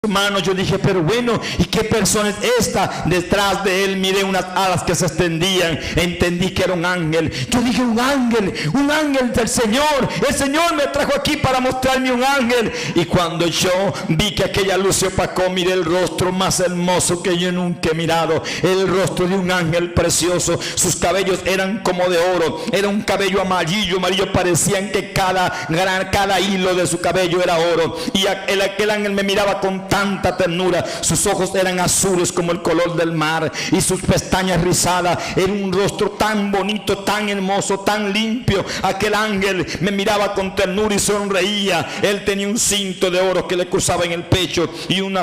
Hermano, yo dije, pero bueno, ¿y qué persona es esta? Detrás de él miré unas alas que se extendían, entendí que era un ángel. Yo dije, un ángel del Señor. El Señor me trajo aquí para mostrarme un ángel. Y cuando yo vi que aquella luz se opacó, miré el rostro más hermoso que yo nunca he mirado. El rostro de un ángel precioso. Sus cabellos eran como de oro, era un cabello amarillo, parecían que cada hilo de su cabello era oro. Y aquel ángel me miraba con tanta ternura. Sus ojos eran azules como el color del mar y sus pestañas rizadas. Era un rostro tan bonito, tan hermoso, tan limpio. Aquel ángel me miraba con ternura y sonreía. Él tenía un cinto de oro que le cruzaba en el pecho y un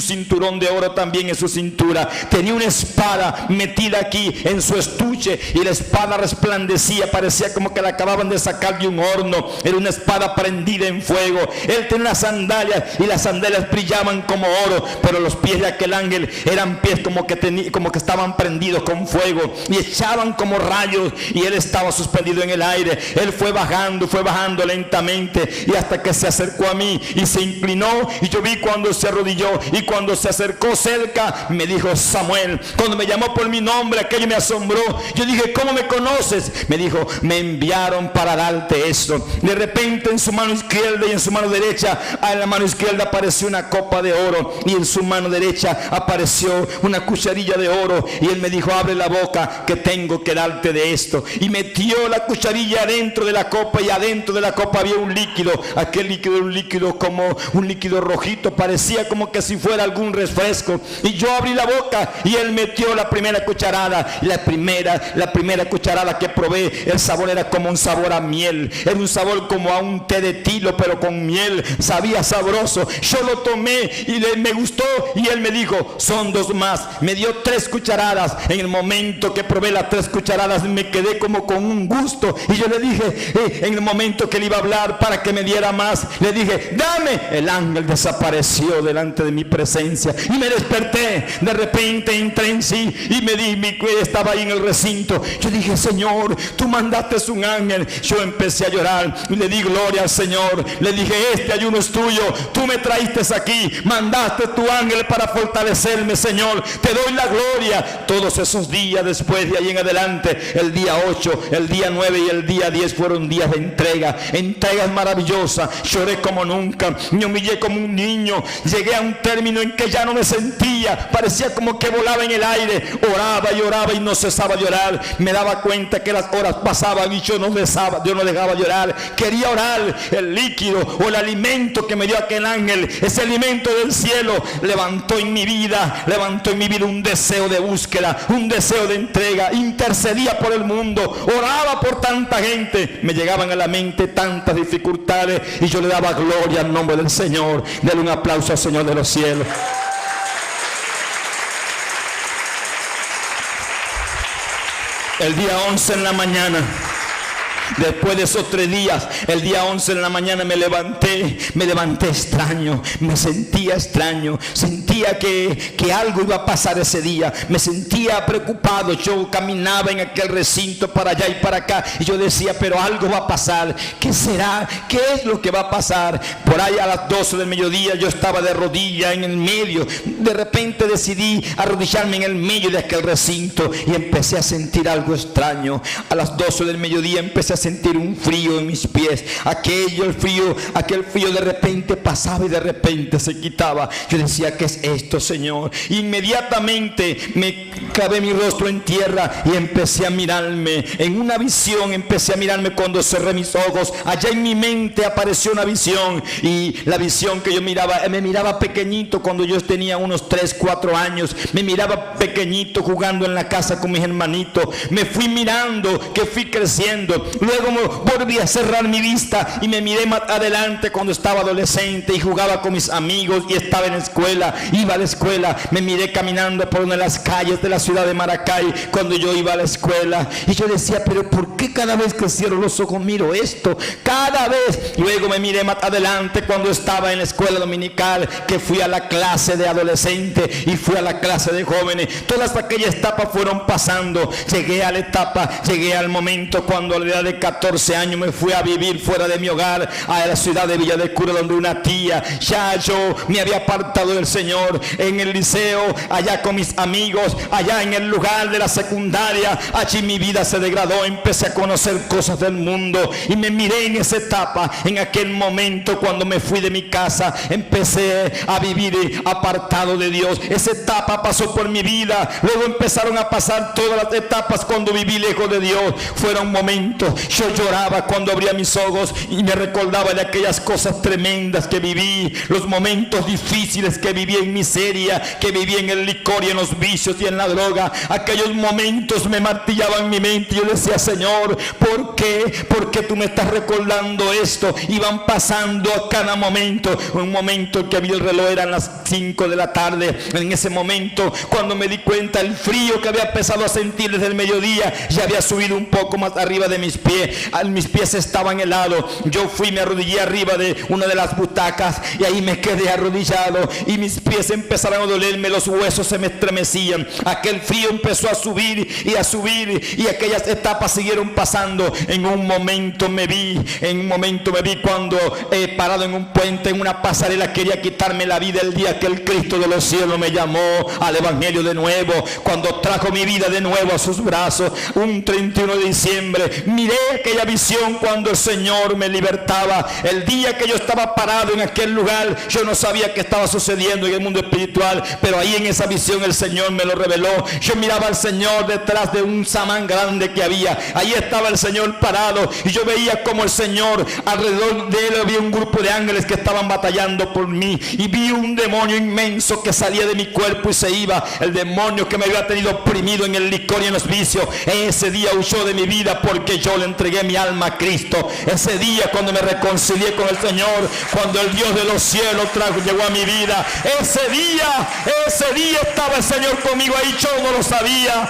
cinturón de oro también en su cintura. Tenía una espada metida aquí en su estuche y la espada resplandecía, parecía como que la acababan de sacar de un horno. Era una espada prendida en fuego. Él tenía unas sandalias y las sandalias brillaban como oro, pero los pies de aquel ángel eran pies como que estaban prendidos con fuego y echaban como rayos, y él estaba suspendido en el aire. Él fue bajando lentamente, y hasta que se acercó a mí y se inclinó, y yo vi cuando se arrodilló, y cuando se acercó cerca me dijo, Samuel. Cuando me llamó por mi nombre, aquello me asombró. Yo dije, ¿cómo me conoces? Me dijo, me enviaron para darte esto. De repente en su mano izquierda y en su mano derecha, en la mano izquierda apareció una copa de oro y en su mano derecha apareció una cucharilla de oro, y él me dijo, abre la boca que tengo que darte de esto. Y metió la cucharilla adentro de la copa, y adentro de la copa había un líquido. Aquel líquido era un líquido como un líquido rojito, parecía como que si fuera algún refresco. Y yo abrí la boca y él metió la primera cucharada. La primera cucharada que probé, el sabor era como un sabor a miel, era un sabor como a un té de tilo pero con miel, sabía sabroso. Yo lo tomé y me gustó, y él me dijo, son 2 más. Me dio 3 cucharadas. En el momento que probé las 3 cucharadas me quedé como con un gusto, y yo le dije, en el momento que él iba a hablar para que me diera más, le dije, dame. El ángel desapareció delante de mi presencia y me desperté. De repente entré en sí y estaba ahí en el recinto. Yo dije, Señor, tú mandaste un ángel. Yo empecé a llorar y le di gloria al Señor. Le dije, este ayuno es tuyo, tú me traíste aquí, mandaste tu ángel para fortalecerme, Señor, te doy la gloria. Todos esos días después de ahí en adelante, el día 8, el día 9 y el día 10 fueron días de entregas maravillosas. Lloré como nunca, me humillé como un niño, llegué a un término en que ya no me sentía, parecía como que volaba en el aire, oraba y oraba y no cesaba de llorar. Me daba cuenta que las horas pasaban y yo no dejaba llorar. Quería orar. El líquido o el alimento que me dio aquel ángel, ese alimento del cielo, levantó en mi vida un deseo de búsqueda, un deseo de entrega. Intercedía por el mundo, oraba por tanta gente, me llegaban a la mente tantas dificultades y yo le daba gloria al nombre del Señor. Denle un aplauso al Señor de los cielos. El día 11 en la mañana, después de esos 3 días, el día 11 en la mañana me levanté extraño, me sentía extraño, sentía que algo iba a pasar ese día, me sentía preocupado. Yo caminaba en aquel recinto para allá y para acá y yo decía, pero algo va a pasar. ¿Qué será? ¿Qué es lo que va a pasar? Por ahí a las 12 del mediodía yo estaba de rodilla en el medio. De repente decidí arrodillarme en el medio de aquel recinto y empecé a sentir algo extraño. A las 12 del mediodía empecé a sentir un frío en mis pies. Aquel frío de repente pasaba y de repente se quitaba. Yo decía, ¿qué es esto, Señor? Inmediatamente me clavé mi rostro en tierra y empecé a mirarme. En una visión empecé a mirarme. Cuando cerré mis ojos, allá en mi mente apareció una visión, y la visión que yo miraba, me miraba pequeñito cuando yo tenía unos 3, 4 años. Me miraba pequeñito jugando en la casa con mis hermanitos. Me fui mirando, que fui creciendo. Luego volví a cerrar mi vista y me miré más adelante cuando estaba adolescente y jugaba con mis amigos y estaba en la escuela, iba a la escuela. Me miré caminando por una de las calles de la ciudad de Maracay cuando yo iba a la escuela, y yo decía, pero ¿por qué cada vez que cierro los ojos miro esto? Cada vez. Luego me miré más adelante cuando estaba en la escuela dominical, que fui a la clase de adolescente y fui a la clase de jóvenes. Todas aquellas etapas fueron pasando. Llegué al momento cuando a la edad de de 14 años me fui a vivir fuera de mi hogar, a la ciudad de Villa de Cura, donde una tía. Ya yo me había apartado del Señor. En el liceo, allá con mis amigos, allá en el lugar de la secundaria, allí mi vida se degradó. Empecé a conocer cosas del mundo y me miré en esa etapa. En aquel momento, cuando me fui de mi casa, empecé a vivir apartado de Dios. Esa etapa pasó por mi vida. Luego empezaron a pasar todas las etapas cuando viví lejos de Dios. Fueron momentos, yo lloraba cuando abría mis ojos y me recordaba de aquellas cosas tremendas que viví, los momentos difíciles que viví en miseria, que viví en el licor y en los vicios y en la droga. Aquellos momentos me martillaban mi mente y yo decía: Señor, ¿por qué? ¿Por qué tú me estás recordando esto? Iban pasando a cada momento. Un momento que vi el reloj, eran las 5 de la tarde. En ese momento, cuando me di cuenta, el frío que había empezado a sentir desde el mediodía ya había subido un poco más arriba de mis pies. Mis pies estaban helados. Yo fui, me arrodillé arriba de una de las butacas y ahí me quedé arrodillado y mis pies empezaron a dolerme, los huesos se me estremecían. Aquel frío empezó a subir y aquellas etapas siguieron pasando. En un momento me vi cuando parado en un puente, en una pasarela, quería quitarme la vida el día que el Cristo de los cielos me llamó al evangelio de nuevo, cuando trajo mi vida de nuevo a sus brazos. Un 31 de diciembre miré aquella visión cuando el Señor me libertaba. El día que yo estaba parado en aquel lugar, yo no sabía qué estaba sucediendo en el mundo espiritual, pero ahí en esa visión el Señor me lo reveló. Yo miraba al Señor detrás de un samán grande que había. Ahí estaba el Señor parado y yo veía como el Señor, alrededor de él había un grupo de ángeles que estaban batallando por mí, y vi un demonio inmenso que salía de mi cuerpo y se iba. El demonio que me había tenido oprimido en el licor y en los vicios, ese día huyó de mi vida porque yo le entregué mi alma a Cristo. Ese día, cuando me reconcilié con el Señor, cuando el Dios de los cielos llegó a mi vida, ese día estaba el Señor conmigo. Ahí yo no lo sabía.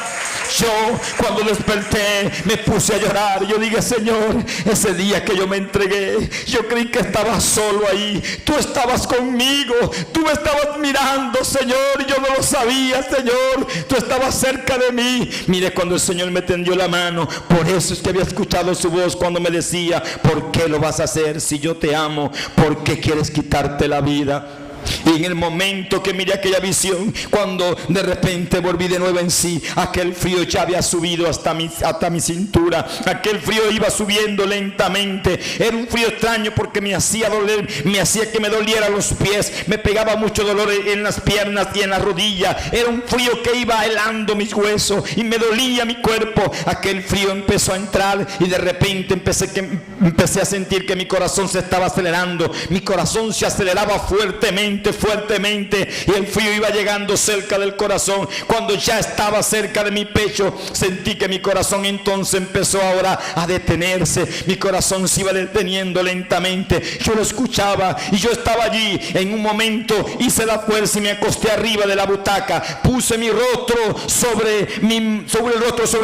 Yo, cuando desperté, me puse a llorar. Yo dije: Señor, ese día que yo me entregué, yo creí que estaba solo ahí. Tú estabas conmigo, tú me estabas mirando, Señor. Yo no lo sabía, Señor. Tú estabas cerca de mí. Mire, cuando el Señor me tendió la mano, por eso es que había escuchado su voz cuando me decía: ¿por qué lo vas a hacer si yo te amo? ¿Por qué quieres quitarte la vida? Y en el momento que miré aquella visión, cuando de repente volví de nuevo en sí, aquel frío ya había subido hasta mi cintura. Aquel frío iba subiendo lentamente. Era un frío extraño porque me hacía doler, me hacía que me doliera los pies, me pegaba mucho dolor en las piernas y en la rodilla. Era un frío que iba helando mis huesos y me dolía mi cuerpo. Aquel frío empezó a entrar y de repente empecé a sentir que mi corazón se estaba acelerando. Mi corazón se aceleraba fuertemente y el frío iba llegando cerca del corazón. Cuando ya estaba cerca de mi pecho, sentí que mi corazón entonces empezó ahora a detenerse. Mi corazón se iba deteniendo lentamente. Yo lo escuchaba y yo estaba allí. En un momento hice la fuerza y me acosté arriba de la butaca. Puse mi rostro sobre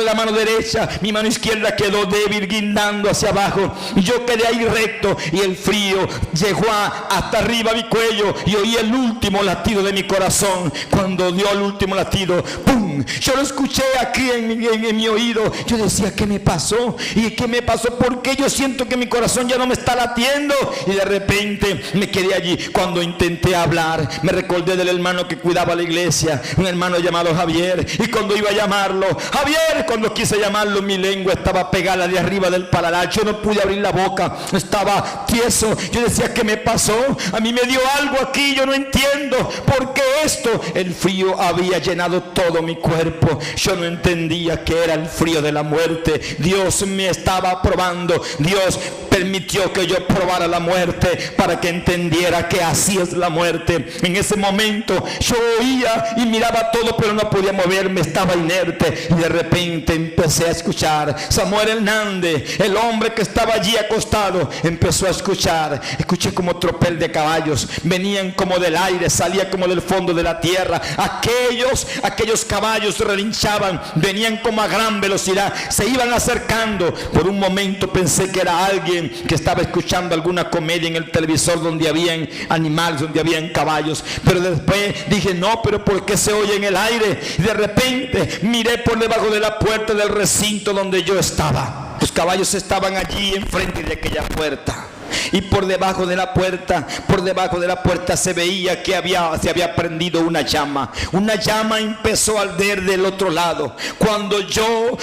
la mano derecha. Mi mano izquierda quedó débil, guindando hacia abajo. Y yo quedé ahí recto y el frío llegó hasta arriba a mi cuello. Y oí el último latido de mi corazón. Cuando dio el último latido, ¡pum!, yo lo escuché aquí en mi oído. Yo decía: ¿qué me pasó? ¿Y qué me pasó? ¿Por qué yo siento que mi corazón ya no me está latiendo? Y de repente me quedé allí. Cuando intenté hablar, me recordé del hermano que cuidaba la iglesia, un hermano llamado Javier. Y cuando iba a llamarlo, Javier, cuando quise llamarlo, mi lengua estaba pegada de arriba del paladar. Yo no pude abrir la boca, estaba tieso. Yo decía: ¿qué me pasó? A mí me dio algo aquí, yo no entiendo por qué esto. El frío había llenado todo mi cuerpo. Yo no entendía que era el frío de la muerte. Dios me estaba probando. Dios permitió que yo probara la muerte para que entendiera que así es la muerte. En ese momento yo oía y miraba todo, pero no podía moverme, estaba inerte. Y de repente empecé a escuchar. Samuel Hernández, el hombre que estaba allí acostado, empezó a escuchar. Escuché como tropel de caballos venían como del aire, salía como del fondo de la tierra. Aquellos caballos relinchaban, venían como a gran velocidad, se iban acercando. Por un momento pensé que era alguien que estaba escuchando alguna comedia en el televisor donde habían animales, donde habían caballos. Pero después dije: no, pero ¿por qué se oye en el aire? Y de repente miré por debajo de la puerta del recinto donde yo estaba. Los caballos estaban allí enfrente de aquella puerta. Y por debajo de la puerta se veía que se había prendido una llama. Una llama empezó a arder del otro lado. Cuando yo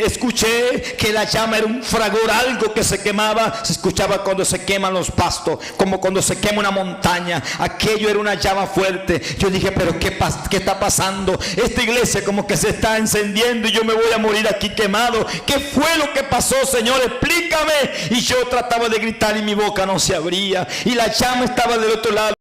escuché que la llama era un fragor, algo que se quemaba, se escuchaba cuando se queman los pastos, como cuando se quema una montaña. Aquello era una llama fuerte. Yo dije, pero ¿qué está pasando? Esta iglesia como que se está encendiendo y yo me voy a morir aquí quemado. ¿Qué fue lo que pasó, Señor? Explícame. Y yo trataba de gritar y mi boca no se abría, y la llama estaba del otro lado.